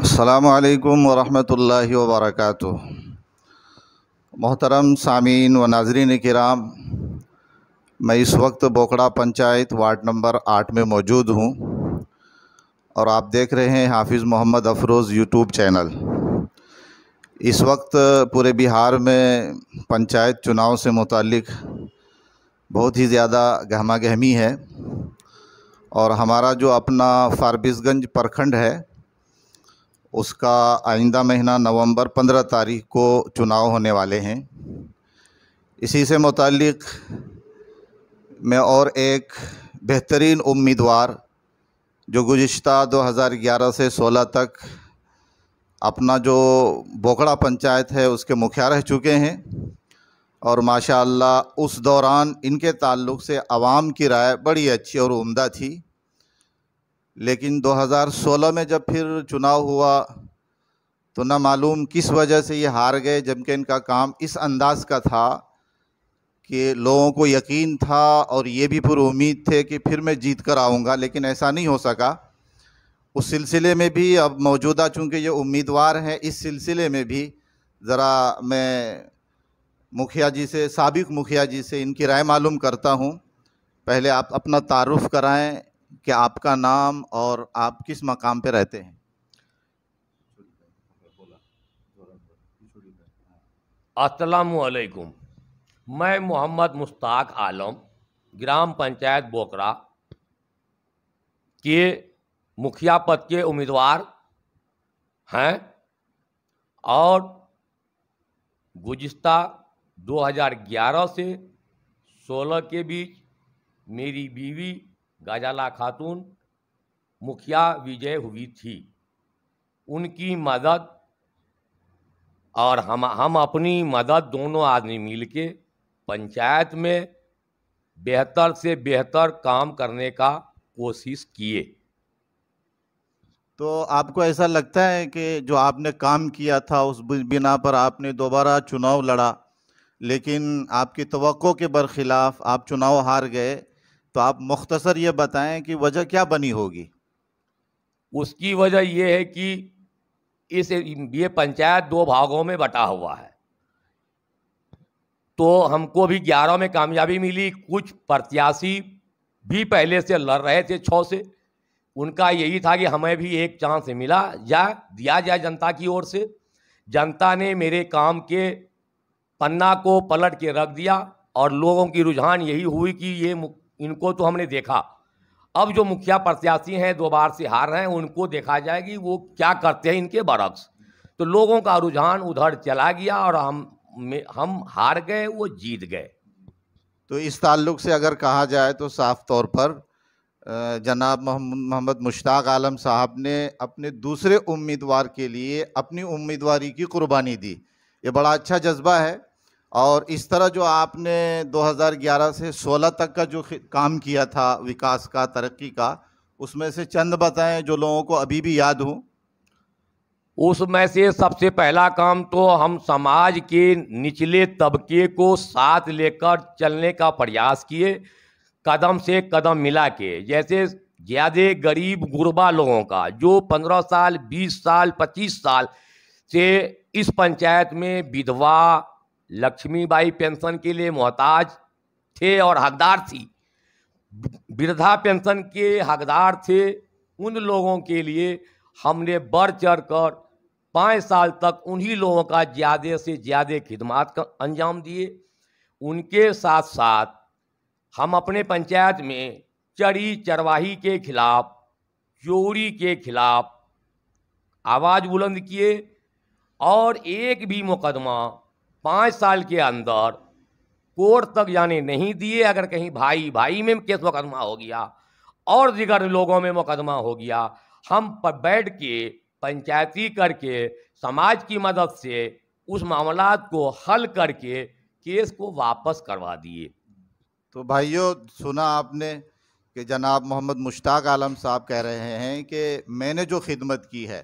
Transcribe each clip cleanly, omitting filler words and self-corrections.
अस्सलामु अलैकुम वरहमतुल्लाहि वबरकातुह। मोहतरम सामीन व नाज़रीन किराम, मैं इस वक्त बोकड़ा पंचायत वार्ड नंबर 8 में मौजूद हूँ और आप देख रहे हैं हाफिज़ मोहम्मद अफरोज़ यूट्यूब चैनल। इस वक्त पूरे बिहार में पंचायत चुनाव से मुताल्लिक़ बहुत ही ज़्यादा गहमा गहमी है और हमारा जो अपना फारबिसगंज प्रखंड है उसका आइंदा महीना नवंबर 15 तारीख को चुनाव होने वाले हैं। इसी से मुताल्लिक़ मैं और एक बेहतरीन उम्मीदवार जो गुज़िश्ता 2011 से 16 तक अपना जो बोकड़ा पंचायत है उसके मुखिया रह चुके हैं और माशाअल्लाह उस दौरान इनके ताल्लुक़ से आवाम की राय बड़ी अच्छी और उम्दा थी। लेकिन 2016 में जब फिर चुनाव हुआ तो ना मालूम किस वजह से ये हार गए, जबकि इनका काम इस अंदाज़ का था कि लोगों को यकीन था और ये भी पूरी उम्मीद थे कि फिर मैं जीत कर आऊँगा, लेकिन ऐसा नहीं हो सका। उस सिलसिले में भी अब मौजूदा चूँकि ये उम्मीदवार हैं, इस सिलसिले में भी ज़रा मैं मुखिया जी से, साबिक़ मुखिया जी से इनकी राय मालूम करता हूँ। पहले आप अपना तारुफ़ कराएं कि आपका नाम और आप किस मकाम पे रहते हैं। अस्सलामु अलैकुम। मैं मोहम्मद मुश्ताक आलम ग्राम पंचायत बोकड़ा के मुखिया पद के उम्मीदवार हैं और गुज़िश्ता 2011 से 16 के बीच मेरी बीवी गजाला खातून मुखिया विजय हुई थी। उनकी मदद और हम अपनी मदद दोनों आदमी मिलके पंचायत में बेहतर से बेहतर काम करने का कोशिश किए। तो आपको ऐसा लगता है कि जो आपने काम किया था उस बिना पर आपने दोबारा चुनाव लड़ा, लेकिन आपकी तवक्को के बरखिलाफ़ आप चुनाव हार गए, तो आप मुख्तसर ये बताएं कि वजह क्या बनी होगी? उसकी वजह ये है कि ये पंचायत 2 भागों में बटा हुआ है, तो हमको भी 11 में कामयाबी मिली। कुछ प्रत्याशी भी पहले से लड़ रहे थे 6 से, उनका यही था कि हमें भी एक चांस मिला जाए, दिया जाए जनता की ओर से। जनता ने मेरे काम के पन्ना को पलट के रख दिया और लोगों की रुझान यही हुई कि इनको तो हमने देखा, अब जो मुखिया प्रत्याशी हैं 2 बार से हार रहे हैं, उनको देखा जाए कि वो क्या करते हैं इनके बरक्स। तो लोगों का रुझान उधर चला गया और हम हार गए, वो जीत गए। तो इस ताल्लुक़ से अगर कहा जाए तो साफ़ तौर पर जनाब मोहम्मद मुश्ताक आलम साहब ने अपने दूसरे उम्मीदवार के लिए अपनी उम्मीदवारी की कुर्बानी दी। ये बड़ा अच्छा जज्बा है और इस तरह जो आपने 2011 से 16 तक का जो काम किया था विकास का, तरक्की का, उसमें से चंद बताएं जो लोगों को अभी भी याद हो। उसमें से सबसे पहला काम तो हम समाज के निचले तबके को साथ लेकर चलने का प्रयास किए, कदम से कदम मिला के। जैसे ज़्यादा गरीब गुरबा लोगों का जो 15 साल 20 साल 25 साल से इस पंचायत में विधवा लक्ष्मीबाई पेंशन के लिए मोहताज थे और हकदार थी, वृद्धा पेंशन के हकदार थे, उन लोगों के लिए हमने बढ़ चढ़ कर 5 साल तक उन्हीं लोगों का ज़्यादा से ज़्यादा खिदमात का अंजाम दिए। उनके साथ साथ हम अपने पंचायत में चरी चरवाही के खिलाफ, चोरी के खिलाफ आवाज़ बुलंद किए और एक भी मुकदमा 5 साल के अंदर कोर्ट तक जाने नहीं दिए। अगर कहीं भाई भाई में केस मुकदमा हो गया और दिगर लोगों में मुकदमा हो गया, हम पर बैठ के पंचायती करके समाज की मदद से उस मामलात को हल करके केस को वापस करवा दिए। तो भाइयों, सुना आपने कि जनाब मोहम्मद मुश्ताक आलम साहब कह रहे हैं कि मैंने जो खिदमत की है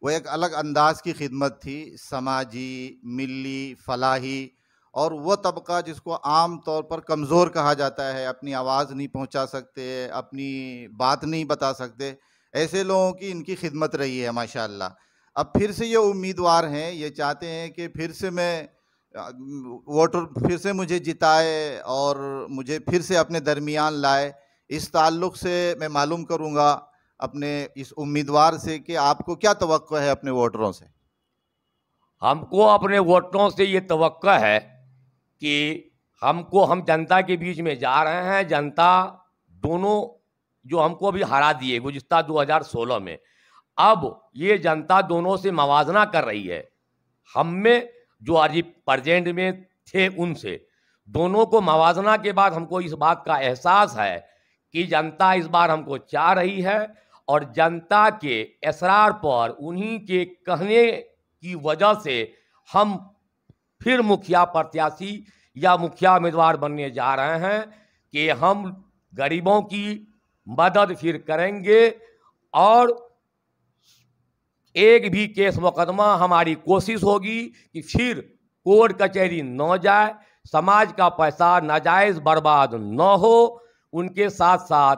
वो एक अलग अंदाज की खिदमत थी, समाजी, मिली, फलाही, और वो तबका जिसको आम तौर पर कमज़ोर कहा जाता है, अपनी आवाज़ नहीं पहुंचा सकते, अपनी बात नहीं बता सकते, ऐसे लोगों की इनकी खिदमत रही है माशाअल्लाह। अब फिर से ये उम्मीदवार हैं, ये चाहते हैं कि फिर से मैं वोटर फिर से मुझे जिताए और मुझे फिर से अपने दरमियान लाए। इस ताल्लुक़ से मैं मालूम करूँगा अपने इस उम्मीदवार से कि आपको क्या तवक्को है अपने वोटरों से? हमको अपने वोटरों से ये तवक्को है कि हम जनता के बीच में जा रहे हैं। जनता दोनों जो हमको अभी हरा दिए गुज़िस्ता 2016 में, अब ये जनता दोनों से मवाजना कर रही है। हम में जो अभी प्रेजेंट में थे उनसे, दोनों को मवाजना के बाद हमको इस बात का एहसास है कि जनता इस बार हमको चाह रही है और जनता के इसरार पर, उन्हीं के कहने की वजह से हम फिर मुखिया प्रत्याशी या मुखिया उम्मीदवार बनने जा रहे हैं कि हम गरीबों की मदद फिर करेंगे और एक भी केस मुकदमा हमारी कोशिश होगी कि फिर कोर्ट कचहरी न जाए, समाज का पैसा नाजायज़ बर्बाद न हो। उनके साथ साथ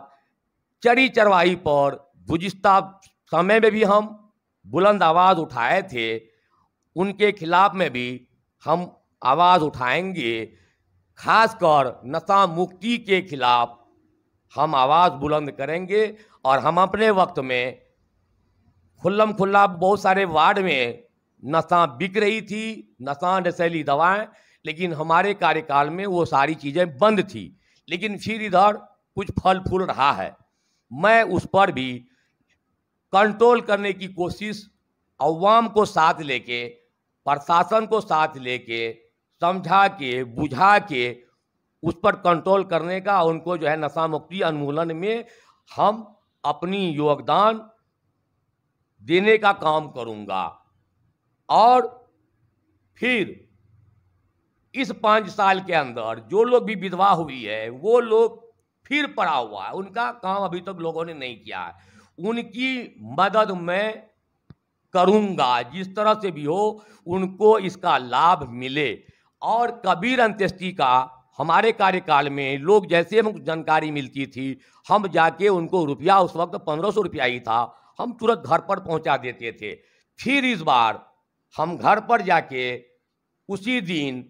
चरी चरवाही पर गुज़िस्ता समय में भी हम बुलंद आवाज़ उठाए थे, उनके खिलाफ में भी हम आवाज़ उठाएंगे। खासकर नशा मुक्ति के खिलाफ हम आवाज़ बुलंद करेंगे और हम अपने वक्त में खुल्लम खुल्ला बहुत सारे वार्ड में नशा बिक रही थी, नशा नशीली दवाएं, लेकिन हमारे कार्यकाल में वो सारी चीज़ें बंद थी। लेकिन फिर इधर कुछ फल फूल रहा है। मैं उस पर भी कंट्रोल करने की कोशिश अवाम को साथ लेके, प्रशासन को साथ लेके, समझा के बुझा के उस पर कंट्रोल करने का, उनको जो है नशा मुक्ति उन्मूलन में हम अपनी योगदान देने का काम करूंगा। और फिर इस 5 साल के अंदर जो लोग भी विधवा हुई है, वो लोग फिर पड़ा हुआ है, उनका काम अभी तक लोगों ने नहीं किया है, उनकी मदद मैं करूंगा। जिस तरह से भी हो उनको इसका लाभ मिले। और कबीर अंत्येष्टि का हमारे कार्यकाल में लोग जैसे हमको जानकारी मिलती थी, हम जाके उनको रुपया, उस वक्त 1500 रुपया ही था, हम तुरंत घर पर पहुंचा देते थे। फिर इस बार हम घर पर जाके उसी दिन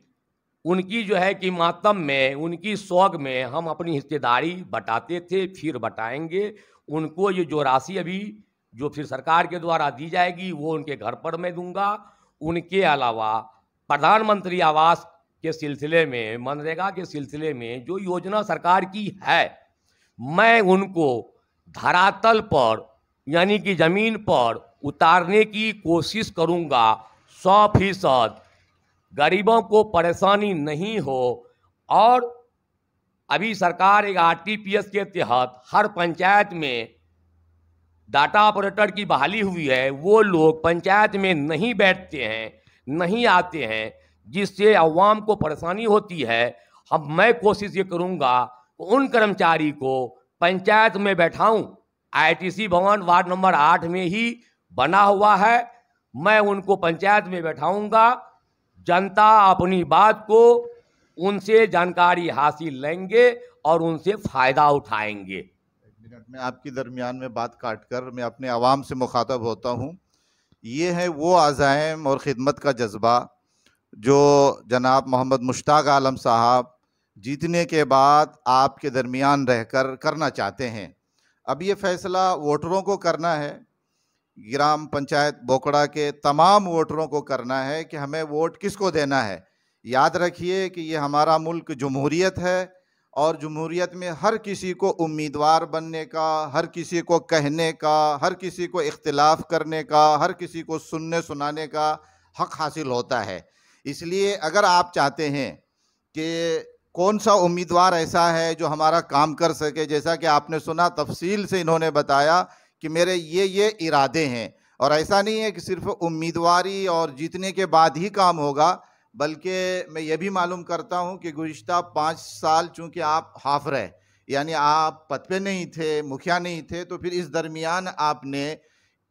उनकी जो है कि मातम में, उनकी सोग में हम अपनी हिस्सेदारी बटाते थे, फिर बटाएंगे। उनको ये जो राशि अभी जो फिर सरकार के द्वारा दी जाएगी वो उनके घर पर मैं दूंगा। उनके अलावा प्रधानमंत्री आवास के सिलसिले में, मनरेगा के सिलसिले में जो योजना सरकार की है, मैं उनको धरातल पर यानी कि ज़मीन पर उतारने की कोशिश करूंगा। 100% गरीबों को परेशानी नहीं हो। और अभी सरकार एक आरटीपीएस के तहत हर पंचायत में डाटा ऑपरेटर की बहाली हुई है। वो लोग पंचायत में नहीं बैठते हैं, नहीं आते हैं, जिससे अवाम को परेशानी होती है। मैं कोशिश ये करूंगा उन कर्मचारी को पंचायत में बैठाऊं। आईटीसी भवन वार्ड नंबर 8 में ही बना हुआ है, मैं उनको पंचायत में बैठाऊंगा। जनता अपनी बात को उनसे जानकारी हासिल लेंगे और उनसे फ़ायदा उठाएंगे। एक मिनट में आपकी दरमियान में बात काटकर मैं अपने आवाम से मुखातब होता हूँ। ये है वो अज़ाइम और ख़िदमत का जज्बा जो जनाब मोहम्मद मुश्ताक आलम साहब जीतने के बाद आपके दरमियान रहकर करना चाहते हैं। अब ये फ़ैसला वोटरों को करना है, ग्राम पंचायत बोकड़ा के तमाम वोटरों को करना है कि हमें वोट किसको देना है। याद रखिए कि ये हमारा मुल्क जमहूरियत है और जमहूरियत में हर किसी को उम्मीदवार बनने का, हर किसी को कहने का, हर किसी को इख्तिलाफ करने का, हर किसी को सुनने सुनाने का हक हासिल होता है। इसलिए अगर आप चाहते हैं कि कौन सा उम्मीदवार ऐसा है जो हमारा काम कर सके, जैसा कि आपने सुना तफसील से इन्होंने बताया कि मेरे ये इरादे हैं, और ऐसा नहीं है कि सिर्फ उम्मीदवारी और जीतने के बाद ही काम होगा, बल्कि मैं ये भी मालूम करता हूं कि गुज़िश्ता 5 साल चूँकि आप हाफ रहे, यानी आप पद पे नहीं थे, मुखिया नहीं थे, तो फिर इस दरमियान आपने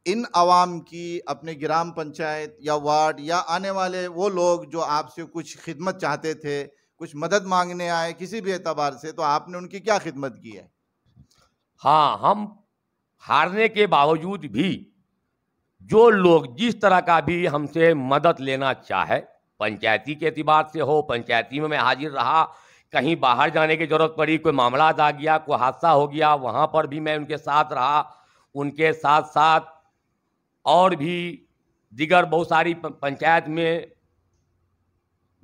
इन अवाम की अपने ग्राम पंचायत या वार्ड या आने वाले वो लोग जो आपसे कुछ खिदमत चाहते थे, कुछ मदद मांगने आए किसी भी एतबार से, तो आपने उनकी क्या खिदमत की है? हाँ, हम हारने के बावजूद भी जो लोग जिस तरह का भी हमसे मदद लेना चाहे, पंचायती के एतबार से हो, पंचायती में मैं हाजिर रहा, कहीं बाहर जाने की ज़रूरत पड़ी, कोई मामला आ गया, कोई हादसा हो गया, वहाँ पर भी मैं उनके साथ रहा। उनके साथ साथ और भी दिगर बहुत सारी पंचायत में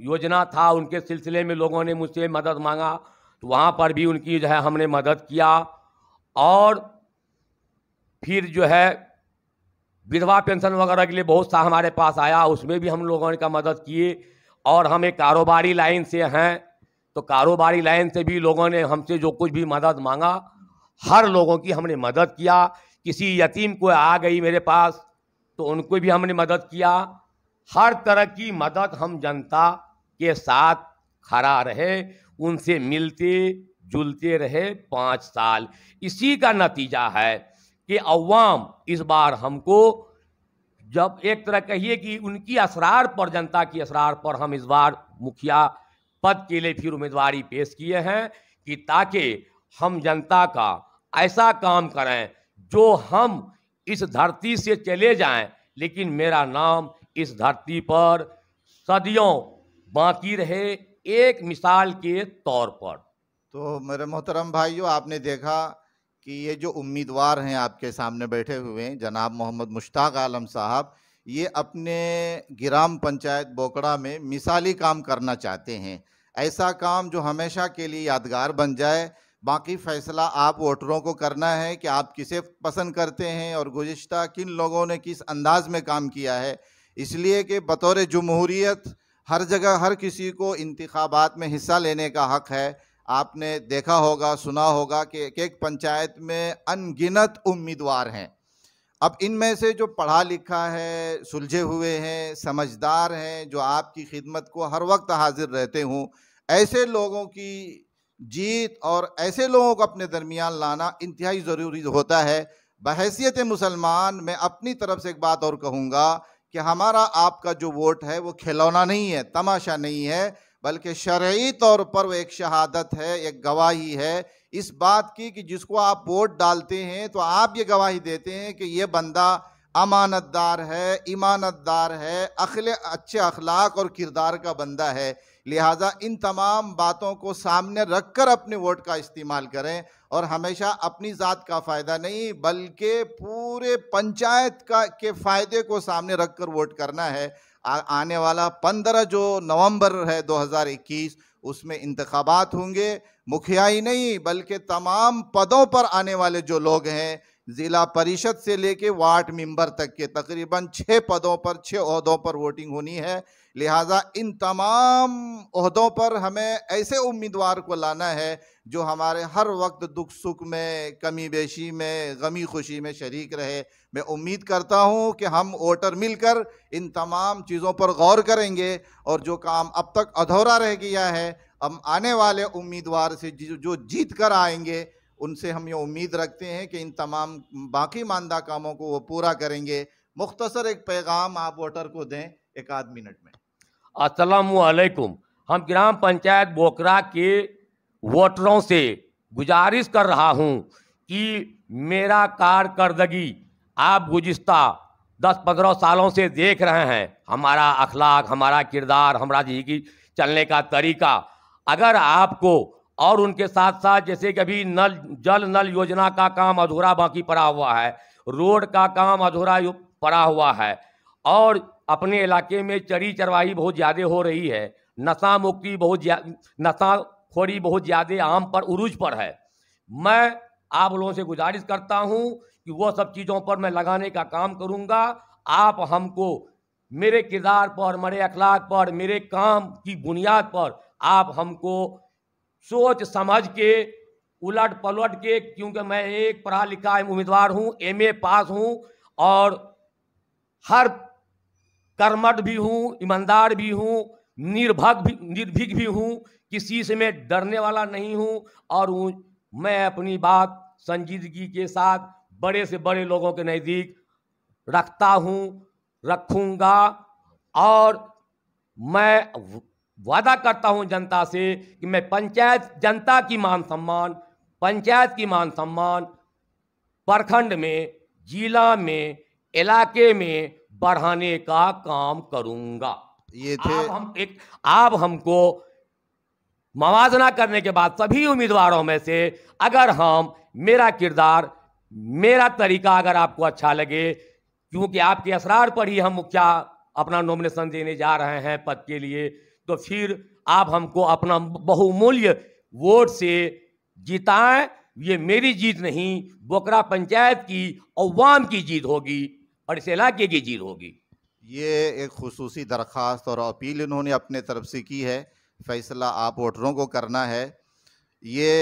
योजना था, उनके सिलसिले में लोगों ने मुझसे मदद मांगा, तो वहाँ पर भी उनकी जो है हमने मदद किया। और फिर जो है विधवा पेंशन वगैरह के लिए बहुत सा हमारे पास आया, उसमें भी हम लोगों ने का मदद किए। और हम एक कारोबारी लाइन से हैं, तो कारोबारी लाइन से भी लोगों ने हमसे जो कुछ भी मदद मांगा, हर लोगों की हमने मदद किया। किसी यतीम को आ गई मेरे पास तो उनको भी हमने मदद किया। हर तरह की मदद हम जनता के साथ खड़ा रहे, उनसे मिलते जुलते रहे 5 साल। इसी का नतीजा है कि अवाम इस बार हमको, जब एक तरह कहिए कि उनकी असरार पर, जनता की असरार पर हम इस बार मुखिया पद के लिए फिर उम्मीदवारी पेश किए हैं कि ताकि हम जनता का ऐसा काम करें जो हम इस धरती से चले जाएं, लेकिन मेरा नाम इस धरती पर सदियों बाकी रहे, एक मिसाल के तौर पर। तो मेरे मोहतरम भाइयों, आपने देखा कि ये जो उम्मीदवार हैं आपके सामने बैठे हुए हैं, जनाब मोहम्मद मुश्ताक आलम साहब, ये अपने ग्राम पंचायत बोकड़ा में मिसाली काम करना चाहते हैं। ऐसा काम जो हमेशा के लिए यादगार बन जाए। बाकी फैसला आप वोटरों को करना है कि आप किसे पसंद करते हैं और गुज़िश्ता किन लोगों ने किस अंदाज में काम किया है। इसलिए कि बतौर जमहूरियत हर जगह हर किसी को इंतखाबात में हिस्सा लेने का हक़ है। आपने देखा होगा, सुना होगा कि एक एक पंचायत में अनगिनत उम्मीदवार हैं। अब इनमें से जो पढ़ा लिखा है, सुलझे हुए हैं, समझदार हैं, जो आपकी खिदमत को हर वक्त हाजिर रहते हूँ, ऐसे लोगों की जीत और ऐसे लोगों को अपने दरमियान लाना इंतहाई ज़रूरी होता है। बहैसियत मुसलमान मैं अपनी तरफ से एक बात और कहूँगा कि हमारा आपका जो वोट है वो खिलौना नहीं है, तमाशा नहीं है, बल्कि शरई तौर पर वो एक शहादत है, एक गवाही है इस बात की कि जिसको आप वोट डालते हैं तो आप ये गवाही देते हैं कि ये बंदा अमानतदार है, ईमानतदार है, अच्छे अखलाक और किरदार का बंदा है। लिहाजा इन तमाम बातों को सामने रखकर अपने वोट का इस्तेमाल करें और हमेशा अपनी ज़ात का फ़ायदा नहीं बल्कि पूरे पंचायत का के फ़ायदे को सामने रखकर वोट करना है। आने वाला 15 जो नवंबर है 2021, उसमें इंतखाबात होंगे। मुखिया ही नहीं बल्कि तमाम पदों पर आने वाले जो लोग हैं, ज़िला परिषद से लेके वार्ड मेंबर तक के तकरीबन 6 पदों पर, 6 ओहदों पर वोटिंग होनी है। लिहाजा इन तमाम ओहदों पर हमें ऐसे उम्मीदवार को लाना है जो हमारे हर वक्त दुख सुख में, कमी बेशी में, गमी खुशी में शरीक रहे। मैं उम्मीद करता हूं कि हम वोटर मिलकर इन तमाम चीज़ों पर गौर करेंगे और जो काम अब तक अधूरा रह गया है, हम आने वाले उम्मीदवार से जो जीत कर आएंगे उनसे हम ये उम्मीद रखते हैं कि इन तमाम बाकी मानदा कामों को वो पूरा करेंगे। मुख्तसर एक पैगाम आप वोटर को दें 1 मिनट में। अस्सलामु अलैकुम। हम ग्राम पंचायत बोकरा के वोटरों से गुजारिश कर रहा हूं कि मेरा कारकर्दगी आप गुज़िश्ता 10-15 सालों से देख रहे हैं, हमारा अखलाक, हमारा किरदार, हमारा ज़िंदगी चलने का तरीका। अगर आपको और उनके साथ साथ जैसे कि अभी जल नल योजना का काम अधूरा बाकी पड़ा हुआ है, रोड का काम अधूरा पड़ा हुआ है, और अपने इलाके में चरी चरवाही बहुत ज़्यादा हो रही है, नशा मुक्ति नशाखोरी बहुत ज़्यादा आम पर उरूज पर है। मैं आप लोगों से गुजारिश करता हूं कि वो सब चीज़ों पर मैं लगाने का काम करूंगा। आप हमको मेरे किरदार पर, मेरे अखलाक पर, मेरे काम की बुनियाद पर आप हमको सोच समझ के, उलट पलट के, क्योंकि मैं एक पढ़ा लिखा उम्मीदवार हूँ, MA पास हूँ और हर कर्मठ भी हूँ, ईमानदार भी हूँ, निर्भीक भी हूँ, किसी से मैं डरने वाला नहीं हूँ और मैं अपनी बात संजीदगी के साथ बड़े से बड़े लोगों के नज़दीक रखता हूँ, रखूँगा। और मैं वादा करता हूँ जनता से कि मैं जनता की मान सम्मान, पंचायत की मान सम्मान, प्रखंड में, जिला में इलाके में बढ़ाने का काम करूंगा। ये थे आप हमको मवाजना करने के बाद सभी उम्मीदवारों में से अगर हम मेरा किरदार, मेरा तरीका अगर आपको अच्छा लगे, क्योंकि आपके असरार पर ही हम मुखिया अपना नॉमिनेशन देने जा रहे हैं पद के लिए, तो फिर आप हमको अपना बहुमूल्य वोट से जिताएं। ये मेरी जीत नहीं, बोकरा पंचायत की अवाम की जीत होगी और इस इलाके की जीत होगी। ये एक खुसूसी दरख्वास्त और अपील इन्होंने अपने तरफ से की है। फैसला आप वोटरों को करना है। ये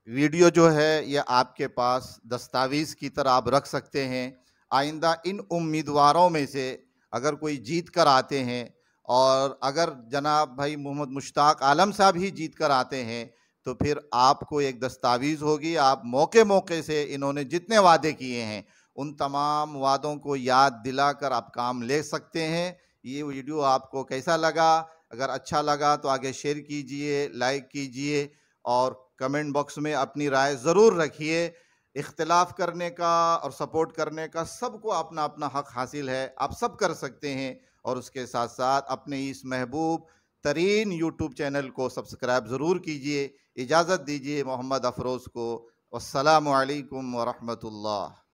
वीडियो जो है ये आपके पास दस्तावेज़ की तरह आप रख सकते हैं। आइंदा इन उम्मीदवारों में से अगर कोई जीत कर आते हैं और अगर जनाब भाई मोहम्मद मुश्ताक आलम साहब ही जीत कर आते हैं तो फिर आपको एक दस्तावेज़ होगी। आप मौके मौके से इन्होंने जितने वादे किए हैं उन तमाम वादों को याद दिलाकर आप काम ले सकते हैं। ये वीडियो आपको कैसा लगा? अगर अच्छा लगा तो आगे शेयर कीजिए, लाइक कीजिए और कमेंट बॉक्स में अपनी राय ज़रूर रखिए। इख्तिलाफ करने का और सपोर्ट करने का सबको अपना अपना हक हासिल है, आप सब कर सकते हैं। और उसके साथ साथ अपने इस महबूब तरीन यूट्यूब चैनल को सब्सक्राइब ज़रूर कीजिए। इजाज़त दीजिए मोहम्मद अफरोज़ को। वस्सलामु अलैकुम वरहमतुल्लाह।